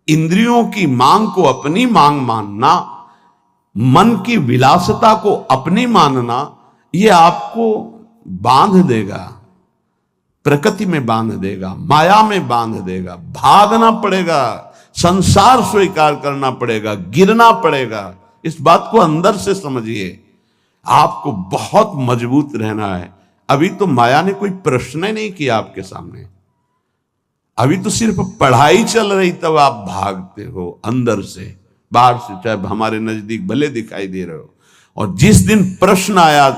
इंद्रियों की मांग को अपनी मांग मानना, मन की विलासिता को अपनी मानना, यह आपको बांध देगा, प्रकृति में बांध देगा, माया में बांध देगा। भागना पड़ेगा, संसार स्वीकार करना पड़ेगा, गिरना पड़ेगा। इस बात को अंदर से समझिए। आपको बहुत मजबूत रहना है। अभी तो माया ने कोई प्रश्न ही नहीं किया आपके सामने। अभी तो सिर्फ पढ़ाई चल रही, तब आप भागते हो अंदर से, बाहर से चाहे हमारे नजदीक भले दिखाई दे रहे हो। और जिस दिन प्रश्न आया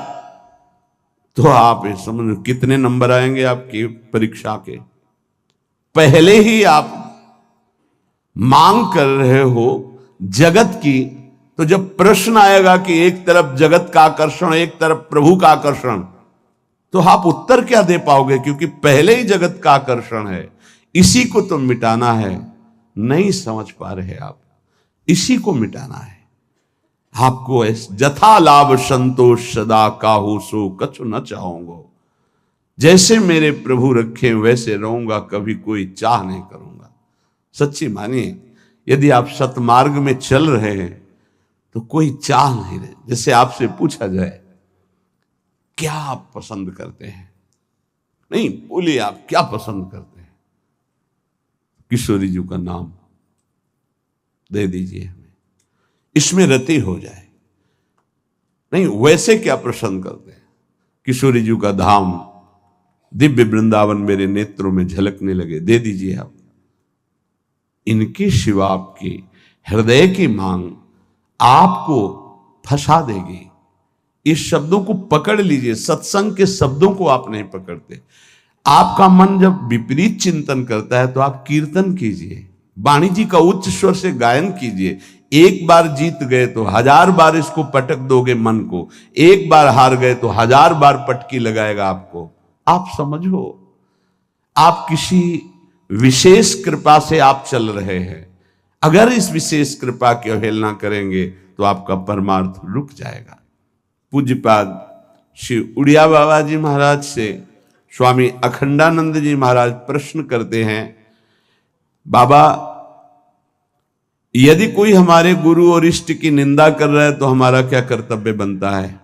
तो आप ये समझ कितने नंबर आएंगे आपकी परीक्षा के। पहले ही आप मांग कर रहे हो जगत की, तो जब प्रश्न आएगा कि एक तरफ जगत का आकर्षण, एक तरफ प्रभु का आकर्षण, तो आप उत्तर क्या दे पाओगे? क्योंकि पहले ही जगत का आकर्षण है, इसी को तो मिटाना है। नहीं समझ पा रहे आप, इसी को मिटाना है आपको। जथा लाभ संतोष सदा काहू सो कछु न चाहूंगो, जैसे मेरे प्रभु रखे वैसे रहूंगा, कभी कोई चाह नहीं करूंगा। सच्ची मानिए, यदि आप सतमार्ग में चल रहे हैं तो कोई चाह नहीं रहे। जैसे आपसे पूछा जाए क्या आप पसंद करते हैं, नहीं बोलिए आप क्या पसंद करते हैं, किशोरी जी का नाम दे दीजिए हमें, इसमें रति हो जाए। नहीं, वैसे क्या पसंद करते हैं? किशोरी जी का धाम, दिव्य वृंदावन मेरे नेत्रों में झलकने लगे, दे दीजिए आप। इनकी शिवा आपकी हृदय की मांग आपको फंसा देगी। इस शब्दों को पकड़ लीजिए। सत्संग के शब्दों को आप नहीं पकड़ते। आपका मन जब विपरीत चिंतन करता है तो आप कीर्तन कीजिए, वाणी जी का उच्च स्वर से गायन कीजिए। एक बार जीत गए तो 1000 बार इसको पटक दोगे मन को, एक बार हार गए तो 1000 बार पटकी लगाएगा आपको। आप समझो, आप किसी विशेष कृपा से आप चल रहे हैं। अगर इस विशेष कृपा की अवहेलना करेंगे तो आपका परमार्थ रुक जाएगा। पूज्यपाद श्री उड़िया बाबा जी महाराज से स्वामी अखंडानंद जी महाराज प्रश्न करते हैं, बाबा यदि कोई हमारे गुरु और इष्ट की निंदा कर रहा है तो हमारा क्या कर्तव्य बनता है?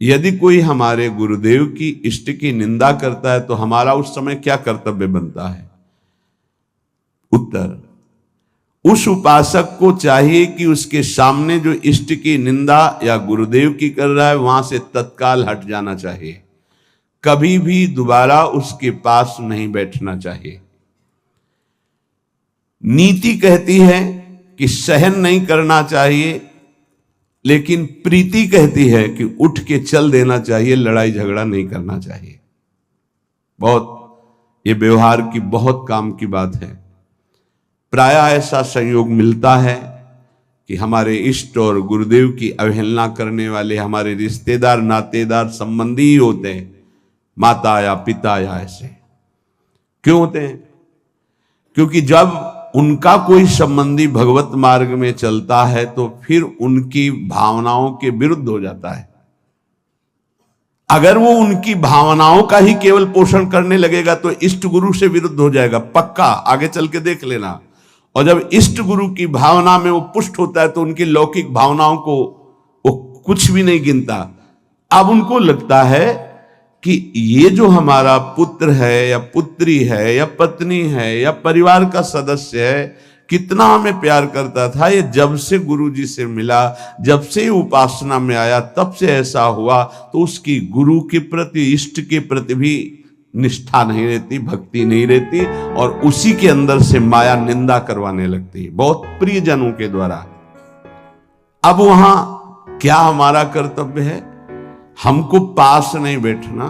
यदि कोई हमारे गुरुदेव की इष्ट की निंदा करता है तो हमारा उस समय क्या कर्तव्य बनता है? उत्तर, उस उपासक को चाहिए कि उसके सामने जो इष्ट की निंदा या गुरुदेव की कर रहा है वहां से तत्काल हट जाना चाहिए। कभी भी दोबारा उसके पास नहीं बैठना चाहिए। नीति कहती है कि सहन नहीं करना चाहिए, लेकिन प्रीति कहती है कि उठ के चल देना चाहिए, लड़ाई झगड़ा नहीं करना चाहिए। बहुत ये व्यवहार की बहुत काम की बात है। प्रायः ऐसा संयोग मिलता है कि हमारे इष्ट और गुरुदेव की अवहेलना करने वाले हमारे रिश्तेदार, नातेदार, संबंधी ही होते हैं, माता या पिता या ऐसे। क्यों होते हैं? क्योंकि जब उनका कोई संबंधी भगवत मार्ग में चलता है तो फिर उनकी भावनाओं के विरुद्ध हो जाता है। अगर वो उनकी भावनाओं का ही केवल पोषण करने लगेगा तो इष्ट गुरु से विरुद्ध हो जाएगा, पक्का, आगे चल के देख लेना। और जब इष्ट गुरु की भावना में वो पुष्ट होता है तो उनकी लौकिक भावनाओं को वो कुछ भी नहीं गिनता। अब उनको लगता है कि ये जो हमारा पुत्र है या पुत्री है या पत्नी है या परिवार का सदस्य है, कितना हमें प्यार करता था, ये जब से गुरु जी से मिला, जब से उपासना में आया, तब से ऐसा हुआ। तो उसकी गुरु के प्रति, इष्ट के प्रति भी निष्ठा नहीं रहती, भक्ति नहीं रहती, और उसी के अंदर से माया निंदा करवाने लगती, बहुत प्रियजनों के द्वारा। अब वहां क्या हमारा कर्तव्य है? हमको पास नहीं बैठना,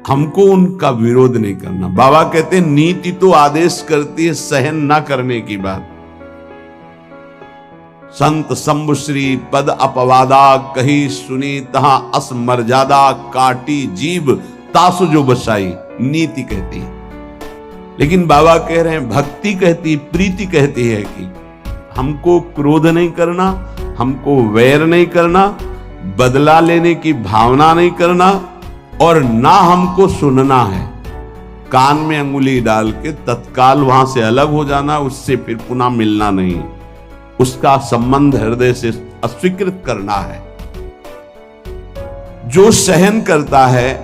हमको उनका विरोध नहीं करना। बाबा कहते हैं नीति तो आदेश करती है सहन ना करने की बात। संत शंभुश्री पद अपवादा कही सुनी तहां अस मर्यादा, काटी जीव तासु जो बसाई, नीति कहती है। लेकिन बाबा कह रहे हैं भक्ति कहती, प्रीति कहती है कि हमको क्रोध नहीं करना, हमको वैर नहीं करना, बदला लेने की भावना नहीं करना, और ना हमको सुनना है। कान में अंगुली डाल के तत्काल वहां से अलग हो जाना, उससे फिर पुनः मिलना नहीं, उसका संबंध हृदय से अस्वीकृत करना है। जो सहन करता है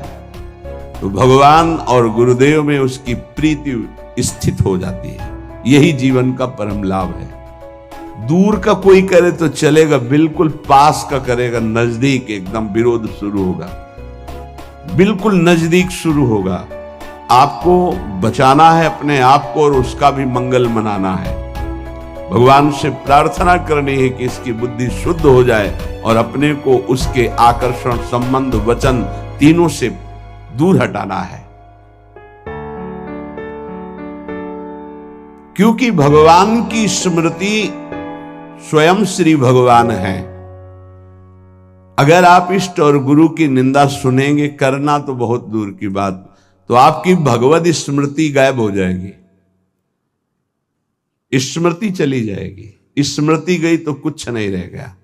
तो भगवान और गुरुदेव में उसकी प्रीति स्थित हो जाती है। यही जीवन का परम लाभ है। दूर का कोई करे तो चलेगा, बिल्कुल पास का करेगा, नजदीक एकदम विरोध शुरू होगा, बिल्कुल नजदीक शुरू होगा। आपको बचाना है अपने आप को और उसका भी मंगल मनाना है। भगवान से प्रार्थना करनी है कि इसकी बुद्धि शुद्ध हो जाए और अपने को उसके आकर्षण, संबंध, वचन तीनों से दूर हटाना है। क्योंकि भगवान की स्मृति स्वयं श्री भगवान है। अगर आप इष्ट और गुरु की निंदा सुनेंगे, करना तो बहुत दूर की बात, तो आपकी भगवत स्मृति गायब हो जाएगी, स्मृति चली जाएगी। स्मृति गई तो कुछ नहीं रह गया।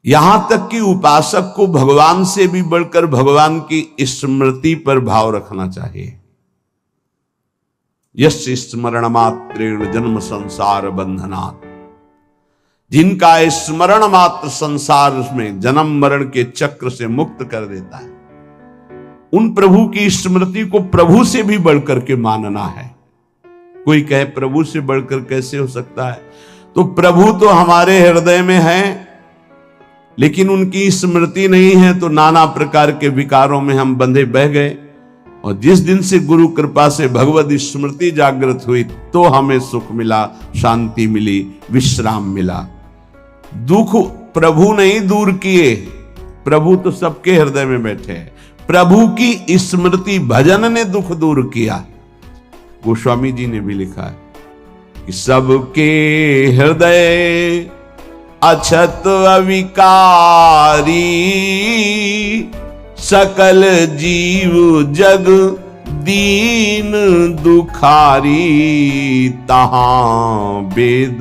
यहां तक कि उपासक को भगवान से भी बढ़कर भगवान की स्मृति पर भाव रखना चाहिए। यस्य स्मरण मात्रेण जन्म संसार बंधनात्, जिनका स्मरण मात्र संसार में जन्म मरण के चक्र से मुक्त कर देता है, उन प्रभु की स्मृति को प्रभु से भी बढ़कर के मानना है। कोई कहे प्रभु से बढ़कर कैसे हो सकता है? तो प्रभु तो हमारे हृदय में है, लेकिन उनकी स्मृति नहीं है, तो नाना प्रकार के विकारों में हम बंधे बह गए। और जिस दिन से गुरु कृपा से भगवत स्मृति जागृत हुई, तो हमें सुख मिला, शांति मिली, विश्राम मिला। दुख प्रभु नहीं दूर किए, प्रभु तो सबके हृदय में बैठे हैं। प्रभु की स्मृति, भजन ने दुख दूर किया। गोस्वामी जी ने भी लिखा है कि सबके हृदय अछत अविकारी, सकल जीव जग दीन दुखारी, तहां वेद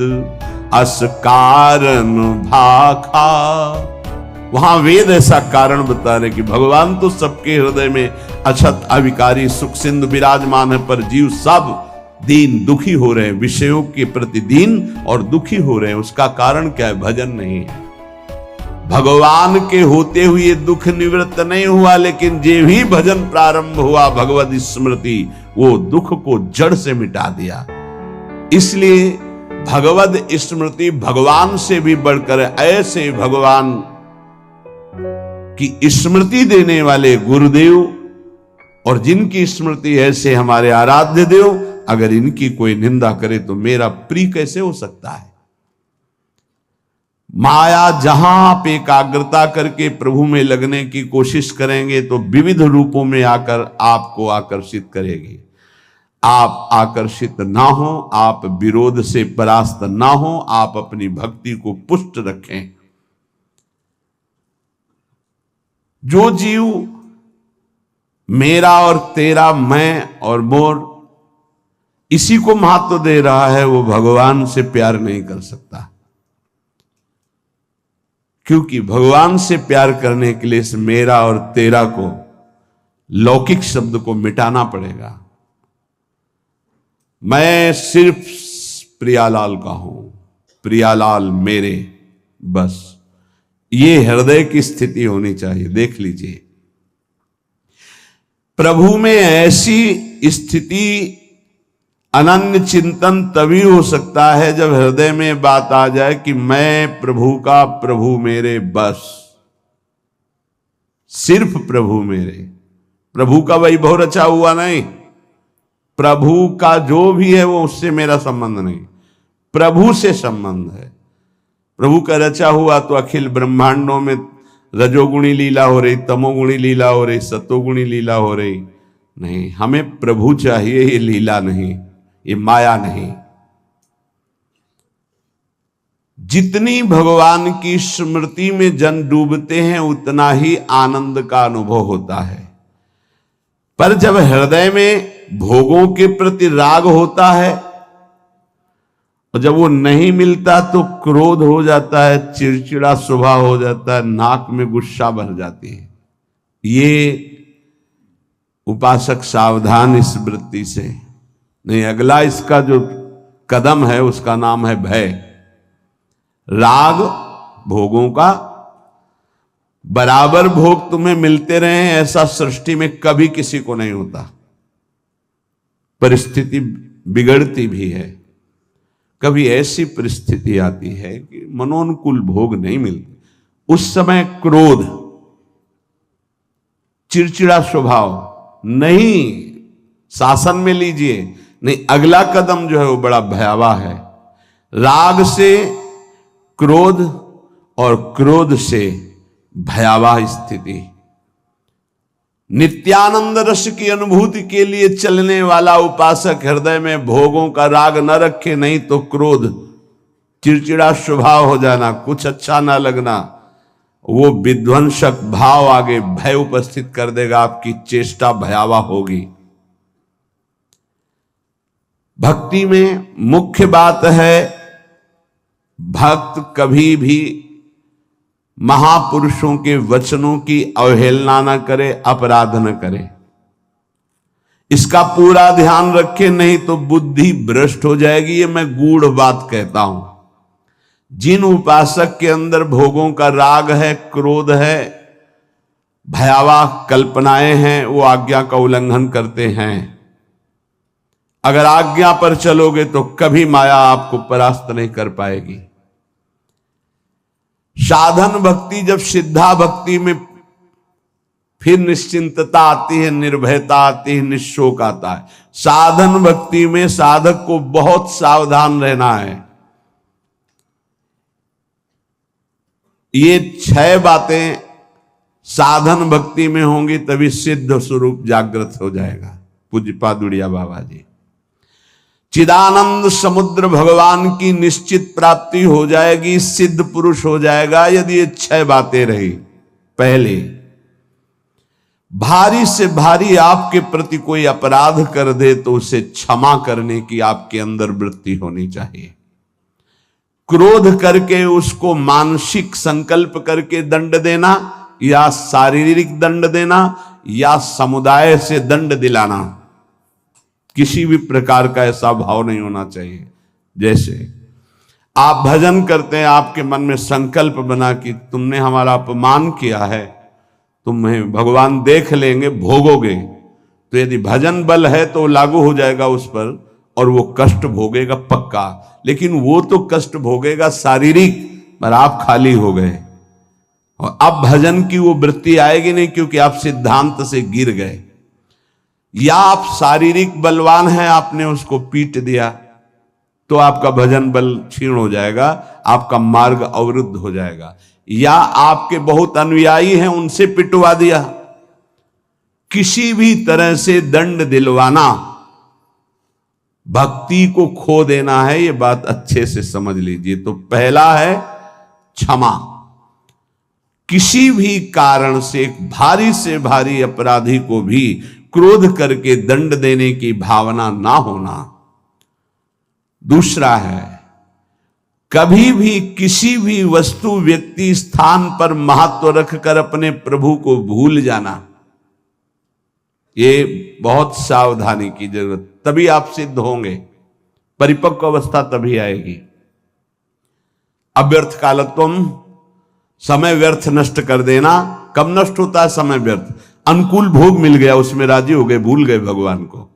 अस कारण भाखा। वहां वेद ऐसा कारण बता रहे कि भगवान तो सबके हृदय में अछत अविकारी सुख सिंधु विराजमान है, पर जीव सब दीन दुखी हो रहे हैं, विषयों के प्रति दीन और दुखी हो रहे हैं। उसका कारण क्या है? भजन नहीं है। भगवान के होते हुए दुख निवृत्त नहीं हुआ, लेकिन जे भी भजन प्रारंभ हुआ, भगवत स्मृति, वो दुख को जड़ से मिटा दिया। इसलिए भगवत स्मृति भगवान से भी बढ़कर, ऐसे भगवान की स्मृति देने वाले गुरुदेव और जिनकी स्मृति ऐसे हमारे आराध्य देव, अगर इनकी कोई निंदा करे तो मेरा प्रिय कैसे हो सकता है? माया जहां आप एकाग्रता करके प्रभु में लगने की कोशिश करेंगे तो विविध रूपों में आकर आपको आकर्षित करेगी। आप आकर्षित ना हो, आप विरोध से परास्त ना हो, आप अपनी भक्ति को पुष्ट रखें। जो जीव मेरा और तेरा, मैं और मोर, इसी को महत्व दे रहा है, वो भगवान से प्यार नहीं कर सकता। क्योंकि भगवान से प्यार करने के लिए इस मेरा और तेरा को, लौकिक शब्द को मिटाना पड़ेगा। मैं सिर्फ प्रियालाल का हूं, प्रियालाल मेरे, बस ये हृदय की स्थिति होनी चाहिए। देख लीजिए, प्रभु में ऐसी स्थिति, अनन्य चिंतन तभी हो सकता है जब हृदय में बात आ जाए कि मैं प्रभु का, प्रभु मेरे, बस सिर्फ प्रभु मेरे। प्रभु का वैभव रचा हुआ नहीं, प्रभु का जो भी है वो उससे मेरा संबंध नहीं, प्रभु से संबंध है। प्रभु का रचा हुआ तो अखिल ब्रह्मांडों में रजोगुणी लीला हो रही, तमोगुणी लीला हो रही, सतोगुणी लीला हो रही, नहीं, हमें प्रभु चाहिए, ये लीला नहीं, ये माया नहीं। जितनी भगवान की स्मृति में जन डूबते हैं, उतना ही आनंद का अनुभव होता है। पर जब हृदय में भोगों के प्रति राग होता है और जब वो नहीं मिलता तो क्रोध हो जाता है, चिड़चिड़ा स्वभाव हो जाता है, नाक में गुस्सा भर जाती है। ये उपासक सावधान इस वृत्ति से। नहीं, अगला इसका जो कदम है उसका नाम है भय। राग भोगों का, बराबर भोग तुम्हें मिलते रहे ऐसा सृष्टि में कभी किसी को नहीं होता। परिस्थिति बिगड़ती भी है, कभी ऐसी परिस्थिति आती है कि मनोनुकूल भोग नहीं मिलते, उस समय क्रोध, चिड़चिड़ा स्वभाव, नहीं शासन में लीजिए, नहीं अगला कदम जो है वो बड़ा भयावह है। राग से क्रोध और क्रोध से भयावह स्थिति। नित्यानंद रस की अनुभूति के लिए चलने वाला उपासक हृदय में भोगों का राग न रखे, नहीं तो क्रोध, चिड़चिड़ा स्वभाव हो जाना, कुछ अच्छा ना लगना, वो विध्वंसक भाव आगे भय उपस्थित कर देगा, आपकी चेष्टा भयावह होगी। भक्ति में मुख्य बात है भक्त कभी भी महापुरुषों के वचनों की अवहेलना न करे, अपराध न करे, इसका पूरा ध्यान रखे, नहीं तो बुद्धि भ्रष्ट हो जाएगी। ये मैं गूढ़ बात कहता हूं। जिन उपासक के अंदर भोगों का राग है, क्रोध है, भयावह कल्पनाएं हैं, वो आज्ञा का उल्लंघन करते हैं। अगर आज्ञा पर चलोगे तो कभी माया आपको परास्त नहीं कर पाएगी। साधन भक्ति, जब सिद्धा भक्ति में फिर निश्चिंतता आती है, निर्भयता आती है, निशोक आता है। साधन भक्ति में साधक को बहुत सावधान रहना है। ये 6 बातें साधन भक्ति में होंगी तभी सिद्ध स्वरूप जागृत हो जाएगा। पूज्य पादुड़िया बाबा जी, चिदानंद समुद्र भगवान की निश्चित प्राप्ति हो जाएगी, सिद्ध पुरुष हो जाएगा यदि ये 6 बातें रही। पहले, भारी से भारी आपके प्रति कोई अपराध कर दे तो उसे क्षमा करने की आपके अंदर वृत्ति होनी चाहिए। क्रोध करके उसको मानसिक संकल्प करके दंड देना, या शारीरिक दंड देना, या समुदाय से दंड दिलाना, किसी भी प्रकार का ऐसा भाव नहीं होना चाहिए। जैसे आप भजन करते हैं, आपके मन में संकल्प बना कि तुमने हमारा अपमान किया है, तुम्हें भगवान देख लेंगे, भोगोगे, तो यदि भजन बल है तो लागू हो जाएगा उस पर और वो कष्ट भोगेगा पक्का। लेकिन वो तो कष्ट भोगेगा शारीरिक, पर आप खाली हो गए और अब भजन की वो वृत्ति आएगी नहीं, क्योंकि आप सिद्धांत से गिर गए। या आप शारीरिक बलवान हैं, आपने उसको पीट दिया तो आपका भजन बल क्षीण हो जाएगा, आपका मार्ग अवरुद्ध हो जाएगा। या आपके बहुत अनुयायी हैं, उनसे पिटवा दिया। किसी भी तरह से दंड दिलवाना भक्ति को खो देना है, ये बात अच्छे से समझ लीजिए। तो पहला है क्षमा। किसी भी कारण से एक भारी से भारी अपराधी को भी क्रोध करके दंड देने की भावना ना होना। दूसरा है, कभी भी किसी भी वस्तु, व्यक्ति, स्थान पर महत्व रखकर अपने प्रभु को भूल जाना, ये बहुत सावधानी की जरूरत। तभी आप सिद्ध होंगे, परिपक्व अवस्था तभी आएगी। अव्यर्थ कालत्वम, समय व्यर्थ नष्ट कर देना। कब नष्ट होता है समय व्यर्थ? अनुकूल भोग मिल गया, उसमें राजी हो गए, भूल गए भगवान को।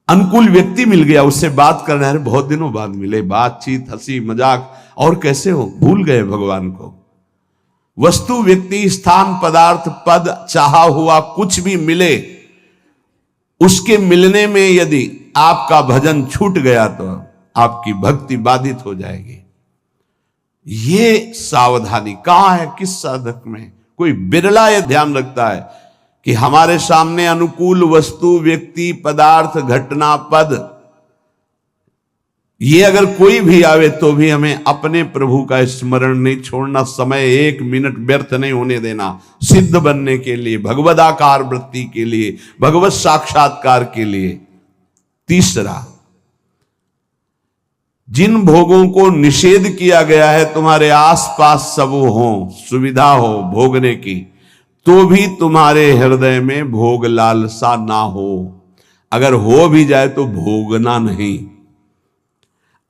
अनुकूल व्यक्ति मिल गया, उससे बात करना है, बहुत दिनों बाद मिले, बातचीत, हंसी मजाक, और कैसे हो, भूल गए भगवान को। वस्तु, व्यक्ति, स्थान, पदार्थ, पद, चाहा हुआ कुछ भी मिले, उसके मिलने में यदि आपका भजन छूट गया तो आपकी भक्ति बाधित हो जाएगी। ये सावधानी कहां है, किस साधक में? कोई बिरला यह ध्यान रखता है कि हमारे सामने अनुकूल वस्तु, व्यक्ति, पदार्थ, घटना, पद, ये अगर कोई भी आवे तो भी हमें अपने प्रभु का स्मरण नहीं छोड़ना, समय 1 मिनट व्यर्थ नहीं होने देना, सिद्ध बनने के लिए, भगवदाकार वृत्ति के लिए, भगवत साक्षात्कार के लिए। तीसरा, जिन भोगों को निषेध किया गया है तुम्हारे आसपास सब हो, सुविधा हो भोगने की, तो भी तुम्हारे हृदय में भोग लालसा ना हो। अगर हो भी जाए तो भोगना नहीं।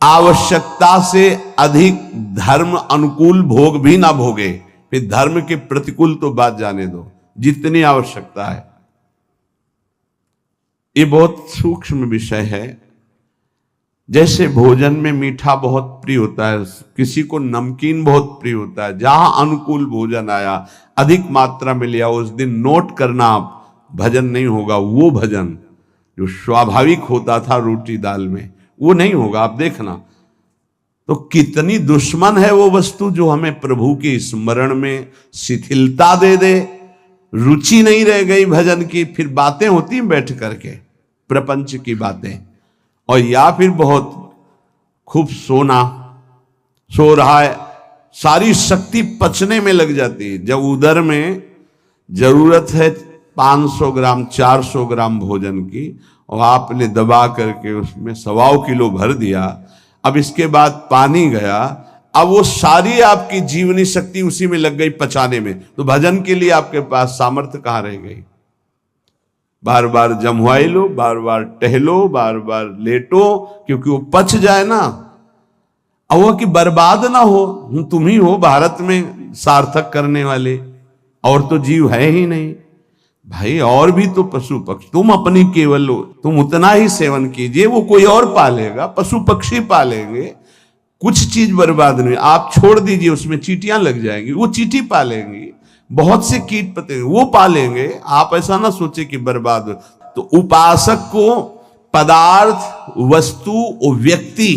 आवश्यकता से अधिक धर्म अनुकूल भोग भी ना भोगे। फिर धर्म के प्रतिकूल तो बात जाने दो, जितनी आवश्यकता है। ये बहुत सूक्ष्म विषय है। जैसे भोजन में मीठा बहुत प्रिय होता है, किसी को नमकीन बहुत प्रिय होता है। जहां अनुकूल भोजन आया, अधिक मात्रा में लिया, उस दिन नोट करना, भजन नहीं होगा। वो भजन जो स्वाभाविक होता था रोटी दाल में, वो नहीं होगा। आप देखना तो कितनी दुश्मन है वो वस्तु जो हमें प्रभु के स्मरण में शिथिलता दे दे। रुचि नहीं रह गई भजन की, फिर बातें होती हैं बैठ करके, प्रपंच की बातें, और या फिर बहुत खूब सो रहा है, सारी शक्ति पचने में लग जाती है। जब उदर में जरूरत है 500 ग्राम 400 ग्राम भोजन की, और आपने दबा करके उसमें 1.25 किलो भर दिया, अब इसके बाद पानी गया, अब वो सारी आपकी जीवनी शक्ति उसी में लग गई पचाने में, तो भजन के लिए आपके पास सामर्थ्य कहां रह गई। बार बार जमवाई लो, बार बार टहलो, बार बार लेटो, क्योंकि वो पच जाए ना, और वो कि बर्बाद ना हो। तुम ही हो भारत में सार्थक करने वाले, और तो जीव है ही नहीं भाई। और भी तो पशु पक्षी, तुम अपनी केवल हो, तुम उतना ही सेवन कीजिए, वो कोई और पालेगा, पशु पक्षी पालेंगे, कुछ चीज बर्बाद नहीं। आप छोड़ दीजिए, उसमें चींटियां लग जाएंगी, वो चींटी पालेंगी, बहुत से कीट पतंगे वो पालेंगे। आप ऐसा ना सोचे कि बर्बाद हो। तो उपासक को पदार्थ, वस्तु, व्यक्ति,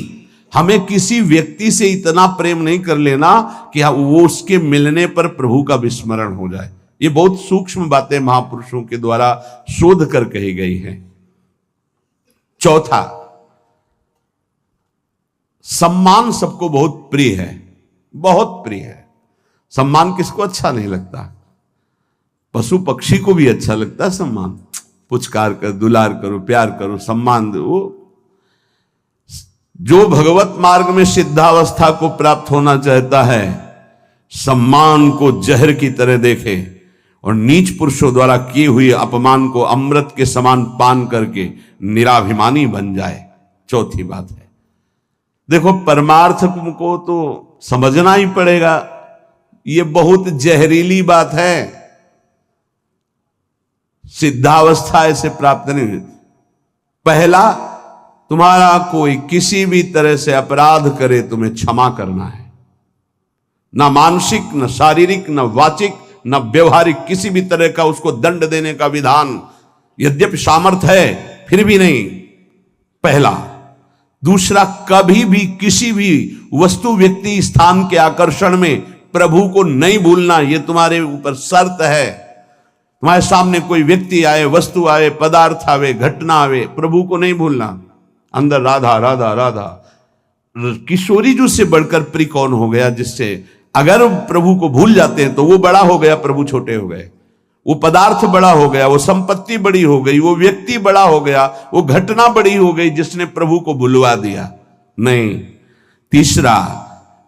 हमें किसी व्यक्ति से इतना प्रेम नहीं कर लेना कि वो उसके मिलने पर प्रभु का विस्मरण हो जाए। ये बहुत सूक्ष्म बातें महापुरुषों के द्वारा शोध कर कही गई है। चौथा, सम्मान सबको बहुत प्रिय है, बहुत प्रिय है। सम्मान किसको अच्छा नहीं लगता? पशु पक्षी को भी अच्छा लगता है सम्मान। पुचकार कर, दुलार करो, प्यार करो, सम्मान दो। जो भगवत मार्ग में सिद्धावस्था को प्राप्त होना चाहता है, सम्मान को जहर की तरह देखे और नीच पुरुषों द्वारा किए हुए अपमान को अमृत के समान पान करके निराभिमानी बन जाए। चौथी बात है, देखो परमार्थ को तो समझना ही पड़ेगा। ये बहुत जहरीली बात है। सिद्धावस्था ऐसे प्राप्त नहीं हुई। पहला, तुम्हारा कोई किसी भी तरह से अपराध करे, तुम्हें क्षमा करना है। ना मानसिक, न शारीरिक, न वाचिक, न व्यवहारिक, किसी भी तरह का उसको दंड देने का विधान, यद्यपि सामर्थ्य है फिर भी नहीं। पहला। दूसरा, कभी भी किसी भी वस्तु, व्यक्ति, स्थान के आकर्षण में प्रभु को नहीं भूलना। यह तुम्हारे ऊपर शर्त है। तुम्हारे सामने कोई व्यक्ति आए, वस्तु आए, पदार्थ आवे, घटना आवे, प्रभु को नहीं भूलना। अंदर राधा राधा राधा, किशोरी जी से बढ़कर प्रिय कौन हो गया, जिससे अगर प्रभु को भूल जाते हैं तो वो बड़ा हो गया, प्रभु छोटे हो गए। वो पदार्थ बड़ा हो गया, वो संपत्ति बड़ी हो गई, वो व्यक्ति बड़ा हो गया, वो घटना बड़ी हो गई जिसने प्रभु को भुलवा दिया। नहीं। तीसरा,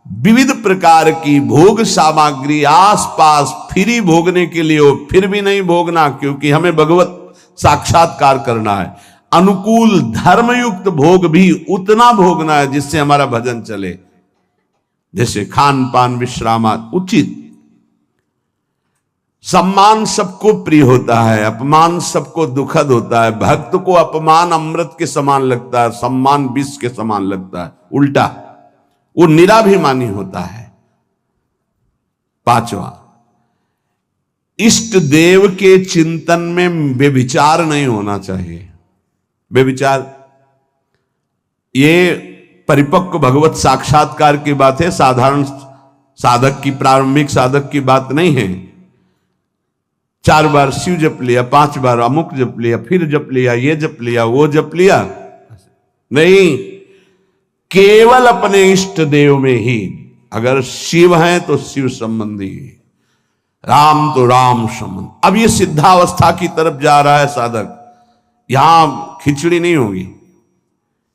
विविध प्रकार की भोग सामग्री आसपास फ्री भोगने के लिए हो, फिर भी नहीं भोगना, क्योंकि हमें भगवत साक्षात्कार करना है। अनुकूल धर्मयुक्त भोग भी उतना भोगना है जिससे हमारा भजन चले, जैसे खान पान, विश्रामात उचित। सम्मान सबको प्रिय होता है, अपमान सबको दुखद होता है। भक्त को अपमान अमृत के समान लगता है, सम्मान विष के समान लगता है, उल्टा, वो निराभिमानी होता है। पांचवा, इष्ट देव के चिंतन में व्यभिचार नहीं होना चाहिए। व्यभिचार ये परिपक्व भगवत साक्षात्कार की बात है, साधारण साधक की, प्रारंभिक साधक की बात नहीं है। 4 बार शिव जप लिया, 5 बार अमुक जप लिया, फिर जप लिया, ये जप लिया, वो जप लिया, नहीं। केवल अपने इष्ट देव में ही, अगर शिव है तो शिव संबंधी, राम तो राम संबंधी। अब ये सिद्धावस्था की तरफ जा रहा है साधक। यहां खिचड़ी नहीं होगी,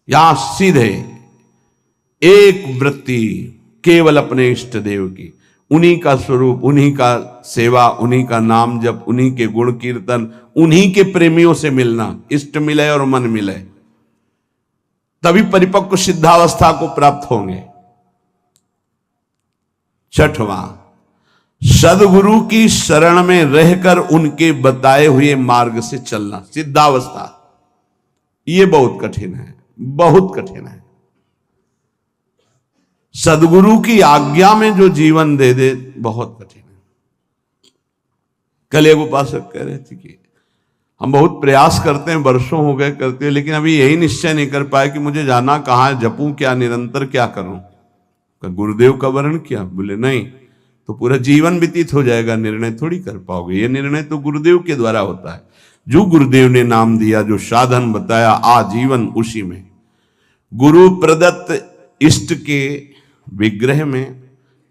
यहां सीधे एक वृत्ति केवल अपने इष्ट देव की, उन्हीं का स्वरूप, उन्हीं का सेवा, उन्हीं का नाम जप, उन्हीं के गुण कीर्तन, उन्हीं के प्रेमियों से मिलना, इष्ट मिले और मन मिले, तभी परिपक्व सिद्धावस्था को प्राप्त होंगे। छठवां, सदगुरु की शरण में रहकर उनके बताए हुए मार्ग से चलना। सिद्धावस्था ये बहुत कठिन है, बहुत कठिन है। सदगुरु की आज्ञा में जो जीवन दे दे बहुत कठिन है। कल एक उपासक कह रहे थे कि हम बहुत प्रयास करते हैं, वर्षों हो गए करते हैं, लेकिन अभी यही निश्चय नहीं कर पाए कि मुझे जाना कहाँ है, जपूं क्या, निरंतर क्या करूं। गुरुदेव का वर्ण किया? बोले नहीं, तो पूरा जीवन व्यतीत हो जाएगा, निर्णय थोड़ी कर पाओगे। ये निर्णय तो गुरुदेव के द्वारा होता है। जो गुरुदेव ने नाम दिया, जो साधन बताया, आजीवन उसी में। गुरु प्रदत्त इष्ट के विग्रह में,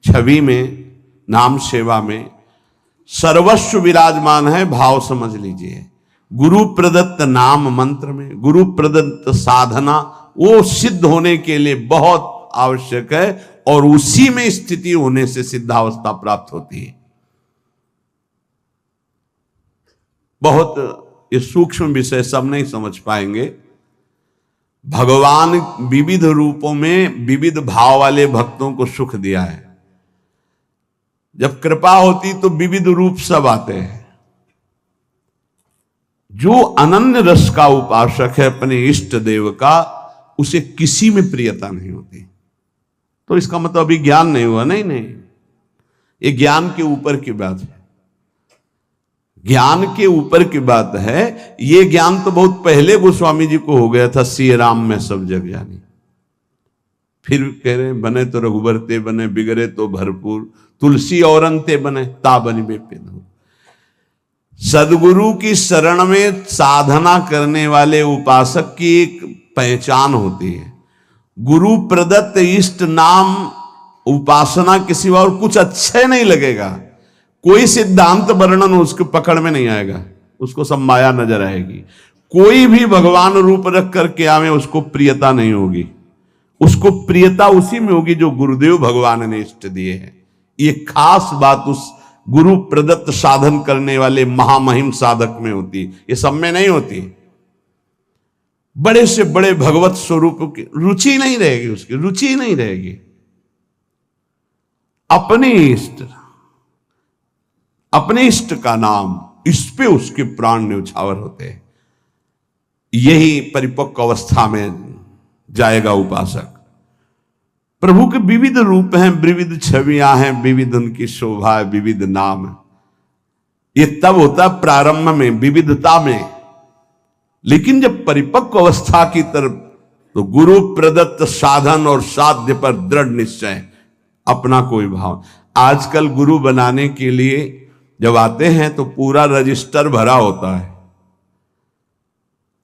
छवि में, नाम सेवा में सर्वस्व विराजमान है, भाव समझ लीजिए। गुरु प्रदत्त नाम मंत्र में, गुरु प्रदत्त साधना वो सिद्ध होने के लिए बहुत आवश्यक है, और उसी में स्थिति होने से सिद्धावस्था प्राप्त होती है। बहुत ये सूक्ष्म विषय सब नहीं समझ पाएंगे। भगवान विविध रूपों में विविध भाव वाले भक्तों को सुख दिया है। जब कृपा होती तो विविध रूप सब आते हैं। जो अनन्य रस का उपासक है अपने इष्ट देव का, उसे किसी में प्रियता नहीं होती। तो इसका मतलब अभी ज्ञान नहीं हुआ? नहीं नहीं, ये ज्ञान के ऊपर की बात है, ज्ञान के ऊपर की बात है। ये ज्ञान तो बहुत पहले गोस्वामी जी को हो गया था, सिय राम में सब जग जानी। फिर कह रहे बने तो रघुबर ते बने, बिगड़े तो भरपूर, तुलसी और अंते बने, ता बनी बेपेद। सदगुरु की शरण में साधना करने वाले उपासक की एक पहचान होती है। गुरु प्रदत्त इष्ट नाम उपासना के सिवा और कुछ अच्छे नहीं लगेगा। कोई सिद्धांत वर्णन उसके पकड़ में नहीं आएगा, उसको सब माया नजर आएगी। कोई भी भगवान रूप रख करके आवे, उसको प्रियता नहीं होगी। उसको प्रियता उसी में होगी जो गुरुदेव भगवान ने इष्ट दिए हैं। ये खास बात उस गुरु प्रदत्त साधन करने वाले महामहिम साधक में होती, ये सब में नहीं होती। बड़े से बड़े भगवत स्वरूप की रुचि नहीं रहेगी, उसकी रुचि नहीं रहेगी। अपने इष्ट का नाम, इस पे उसके प्राण न्यौछावर होते हैं। यही परिपक्व अवस्था में जाएगा उपासक। प्रभु के विविध रूप हैं, विविध छवियां हैं, विविध उनकी शोभा है, विविध नाम है। ये तब होता प्रारंभ में, विविधता में। लेकिन जब परिपक्व अवस्था की तरफ, तो गुरु प्रदत्त साधन और साध्य पर दृढ़ निश्चय, अपना कोई भाव। आजकल गुरु बनाने के लिए जब आते हैं तो पूरा रजिस्टर भरा होता है,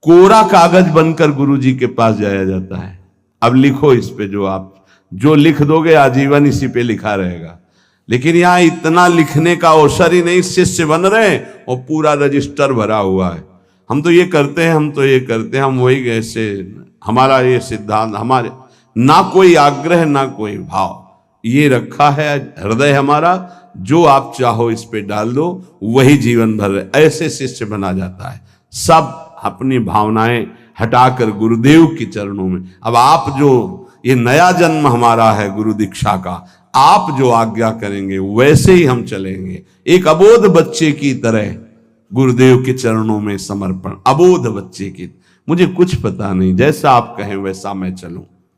कोरा कागज बनकर गुरु जी के पास जाया जाता है। अब लिखो इस पे, जो लिख दोगे आजीवन इसी पे लिखा रहेगा। लेकिन यहां इतना लिखने का अवसर ही नहीं, शिष्य बन रहे और पूरा रजिस्टर भरा हुआ है। हम तो ये करते हैं, हम तो ये करते हैं, हम वही ऐसे, हमारा ये सिद्धांत, हमारे ना कोई आग्रह ना कोई भाव, ये रखा है हृदय हमारा, जो आप चाहो इस पे डाल दो, वही जीवन भर ऐसे शिष्य बना जाता है। सब अपनी भावनाएं हटाकर गुरुदेव के चरणों में। अब आप जो, ये नया जन्म हमारा है गुरु दीक्षा का, आप जो आज्ञा करेंगे वैसे ही हम चलेंगे। एक अबोध बच्चे की तरह गुरुदेव के चरणों में समर्पण, अबोध बच्चे की, मुझे कुछ पता नहीं, जैसा आप कहें वैसा मैं चलूं।